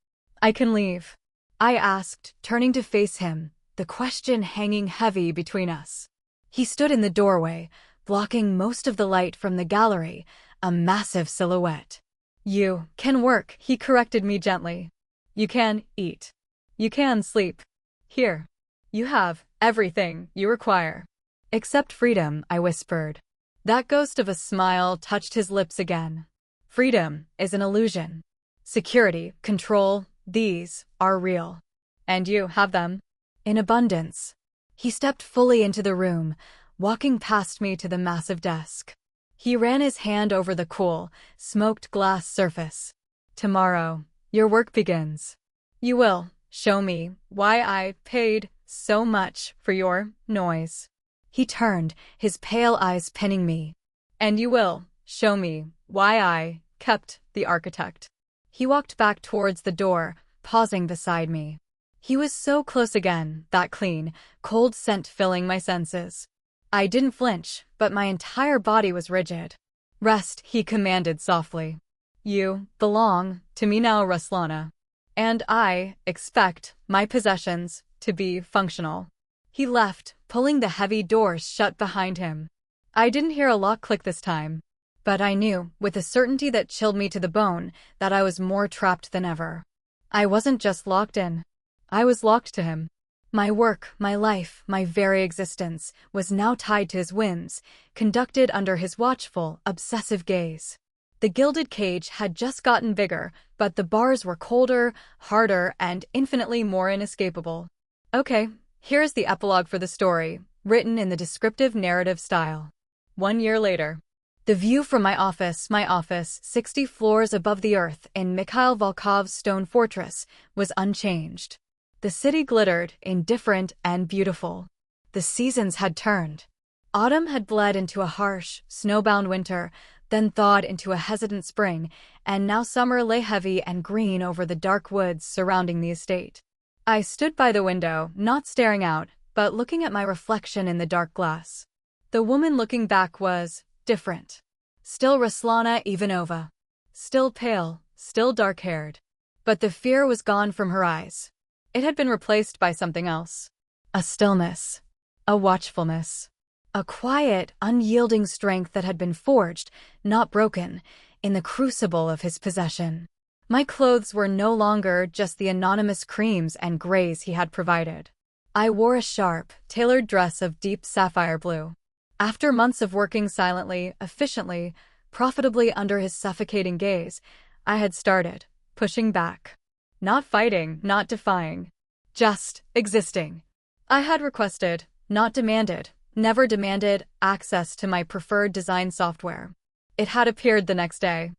I can leave. I asked, turning to face him, the question hanging heavy between us. He stood in the doorway, blocking most of the light from the gallery, a massive silhouette. You can work, he corrected me gently. You can eat. You can sleep. Here. You have everything you require. Except freedom, I whispered. That ghost of a smile touched his lips again. Freedom is an illusion. Security, control, these are real. And you have them. In abundance. He stepped fully into the room, walking past me to the massive desk. He ran his hand over the cool, smoked glass surface. Tomorrow, your work begins. You will show me why I paid so much for your noise. He turned, his pale eyes pinning me. And you will show me why I kept the architect. He walked back towards the door, pausing beside me. He was so close again, that clean, cold scent filling my senses. I didn't flinch, but my entire body was rigid. Rest, he commanded softly. You belong to me now, Rlana. And I expect my possessions to be functional. He left, pulling the heavy doors shut behind him. I didn't hear a lock click this time, but I knew, with a certainty that chilled me to the bone, that I was more trapped than ever. I wasn't just locked in. I was locked to him. My work, my life, my very existence was now tied to his whims, conducted under his watchful, obsessive gaze. The gilded cage had just gotten bigger, but the bars were colder, harder, and infinitely more inescapable. Okay, here's the epilogue for the story, written in the descriptive narrative style. 1 year later. The view from my office, 60 floors above the earth in Mikail Volov's stone fortress, was unchanged. The city glittered, indifferent and beautiful. The seasons had turned. Autumn had bled into a harsh, snowbound winter, then thawed into a hesitant spring, and now summer lay heavy and green over the dark woods surrounding the estate. I stood by the window, not staring out, but looking at my reflection in the dark glass. The woman looking back was different. Still Rlana Evanova. Still pale, still dark-haired. But the fear was gone from her eyes. It had been replaced by something else. A stillness. A watchfulness. A quiet, unyielding strength that had been forged, not broken, in the crucible of his possession. My clothes were no longer just the anonymous creams and grays he had provided. I wore a sharp, tailored dress of deep sapphire blue. After months of working silently, efficiently, profitably under his suffocating gaze, I had started, pushing back. Not fighting, not defying. Just existing. I had requested, not demanded, never demanded, access to my preferred design software. It had appeared the next day.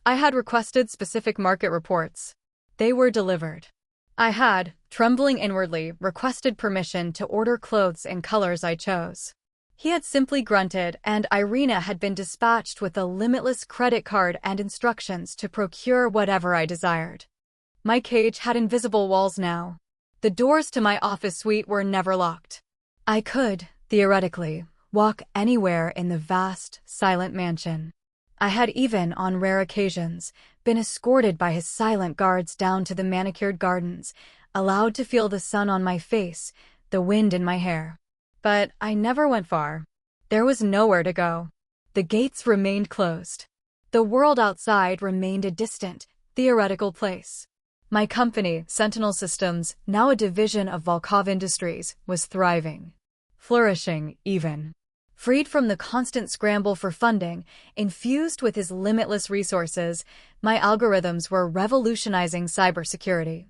I had requested specific market reports. They were delivered. I had, trembling inwardly, requested permission to order clothes in colors I chose. He had simply grunted, and Irina had been dispatched with a limitless credit card and instructions to procure whatever I desired. My cage had invisible walls now. The doors to my office suite were never locked. I could, theoretically, walk anywhere in the vast, silent mansion. I had even, on rare occasions, been escorted by his silent guards down to the manicured gardens, allowed to feel the sun on my face, the wind in my hair. But I never went far. There was nowhere to go. The gates remained closed. The world outside remained a distant, theoretical place. My company, Sentinel Systems, now a division of Volkov Industries, was thriving. Flourishing, even. Freed from the constant scramble for funding, infused with his limitless resources, my algorithms were revolutionizing cybersecurity.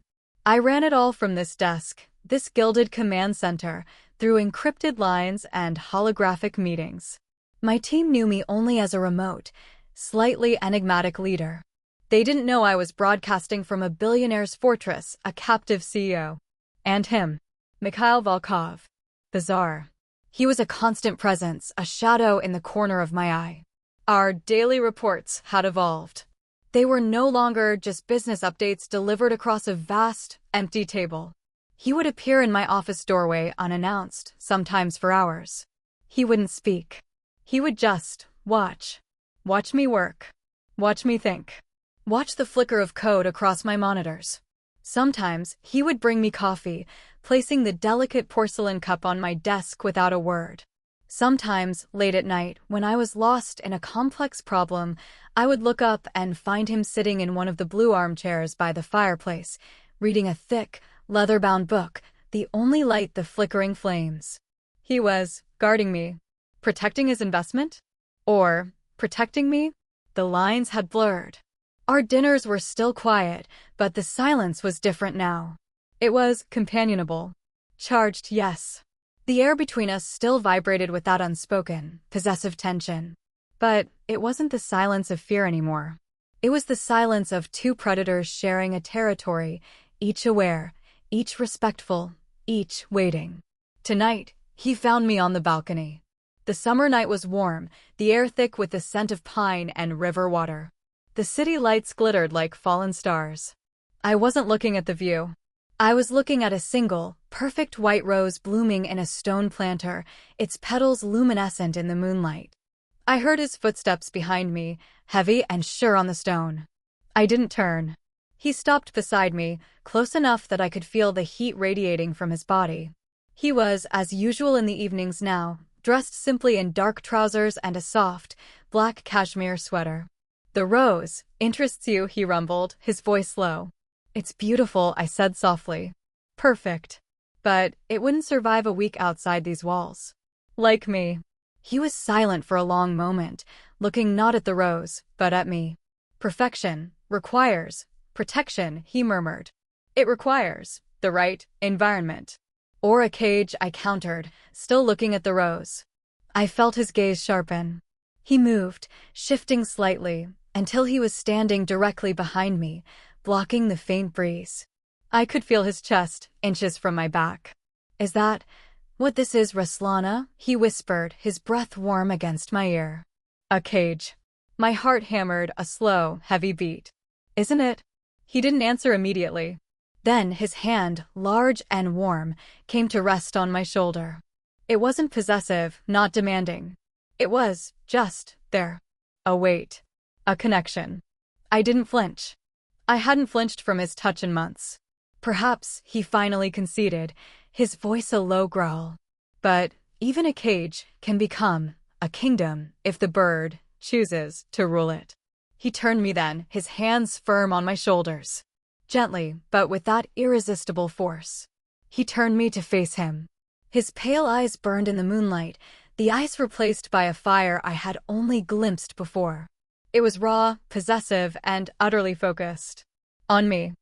I ran it all from this desk, this gilded command center, through encrypted lines and holographic meetings. My team knew me only as a remote, slightly enigmatic leader. They didn't know I was broadcasting from a billionaire's fortress, a captive CEO. And him, Mikail Volov, the Tsar. He was a constant presence, a shadow in the corner of my eye. Our daily reports had evolved. They were no longer just business updates delivered across a vast, empty table. He would appear in my office doorway unannounced, sometimes for hours. He wouldn't speak. He would just watch. Watch me work. Watch me think. Watch the flicker of code across my monitors. Sometimes, he would bring me coffee, placing the delicate porcelain cup on my desk without a word. Sometimes, late at night, when I was lost in a complex problem, I would look up and find him sitting in one of the blue armchairs by the fireplace, reading a thick, leather-bound book, the only light the flickering flames. He was guarding me. Protecting his investment? Or protecting me? The lines had blurred. Our dinners were still quiet, but the silence was different now. It was companionable. Charged, yes. The air between us still vibrated with that unspoken, possessive tension. But it wasn't the silence of fear anymore. It was the silence of two predators sharing a territory, each aware, each respectful, each waiting. Tonight, he found me on the balcony. The summer night was warm, the air thick with the scent of pine and river water. The city lights glittered like fallen stars. I wasn't looking at the view. I was looking at a single, perfect white rose blooming in a stone planter, its petals luminescent in the moonlight. I heard his footsteps behind me, heavy and sure on the stone. I didn't turn. He stopped beside me, close enough that I could feel the heat radiating from his body. He was, as usual in the evenings now, dressed simply in dark trousers and a soft, black cashmere sweater. "The rose interests you," he rumbled, his voice low. "It's beautiful," I said softly. "Perfect. But it wouldn't survive a week outside these walls. Like me." He was silent for a long moment, looking not at the rose, but at me. "Perfection requires protection," he murmured. "It requires the right environment." "Or a cage," I countered, still looking at the rose. I felt his gaze sharpen. He moved, shifting slightly, until he was standing directly behind me, blocking the faint breeze. I could feel his chest, inches from my back. "Is that what this is, Rlana?" he whispered, his breath warm against my ear. "A cage." My heart hammered a slow, heavy beat. "Isn't it?" He didn't answer immediately. Then his hand, large and warm, came to rest on my shoulder. It wasn't possessive, not demanding. It was just there. A weight. A connection. I didn't flinch. I hadn't flinched from his touch in months. Perhaps, he finally conceded, his voice a low growl. But even a cage can become a kingdom if the bird chooses to rule it. He turned me then, his hands firm on my shoulders. Gently, but with that irresistible force. He turned me to face him. His pale eyes burned in the moonlight, the ice replaced by a fire I had only glimpsed before. It was raw, possessive, and utterly focused on me.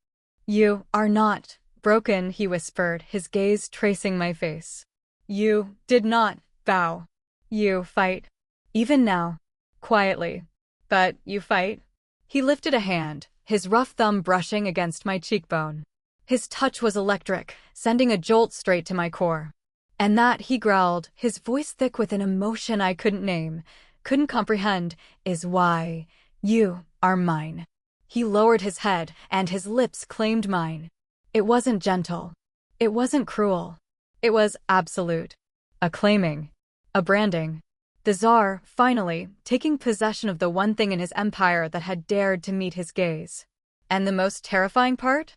"You are not broken," he whispered, his gaze tracing my face. "You did not bow. You fight. Even now. Quietly. But you fight." He lifted a hand, his rough thumb brushing against my cheekbone. His touch was electric, sending a jolt straight to my core. "And that," he growled, his voice thick with an emotion I couldn't name, couldn't comprehend, "is why you are mine." He lowered his head, and his lips claimed mine. It wasn't gentle. It wasn't cruel. It was absolute. A claiming. A branding. The Tsar, finally, taking possession of the one thing in his empire that had dared to meet his gaze. And the most terrifying part?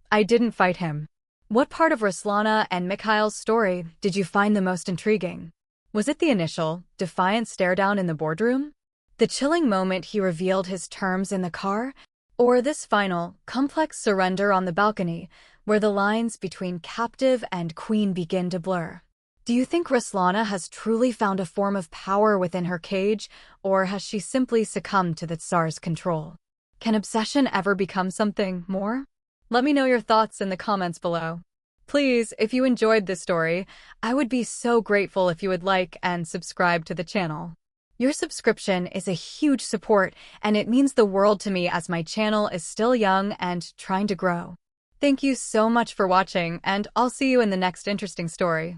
I didn't fight him. What part of Rlana and Mikail's story did you find the most intriguing? Was it the initial, defiant stare-down in the boardroom? The chilling moment he revealed his terms in the car? Or this final, complex surrender on the balcony, where the lines between captive and queen begin to blur? Do you think Rlana has truly found a form of power within her cage, or has she simply succumbed to the Tsar's control? Can obsession ever become something more? Let me know your thoughts in the comments below. Please, if you enjoyed this story, I would be so grateful if you would like and subscribe to the channel. Your subscription is a huge support, and it means the world to me as my channel is still young and trying to grow. Thank you so much for watching, and I'll see you in the next interesting story.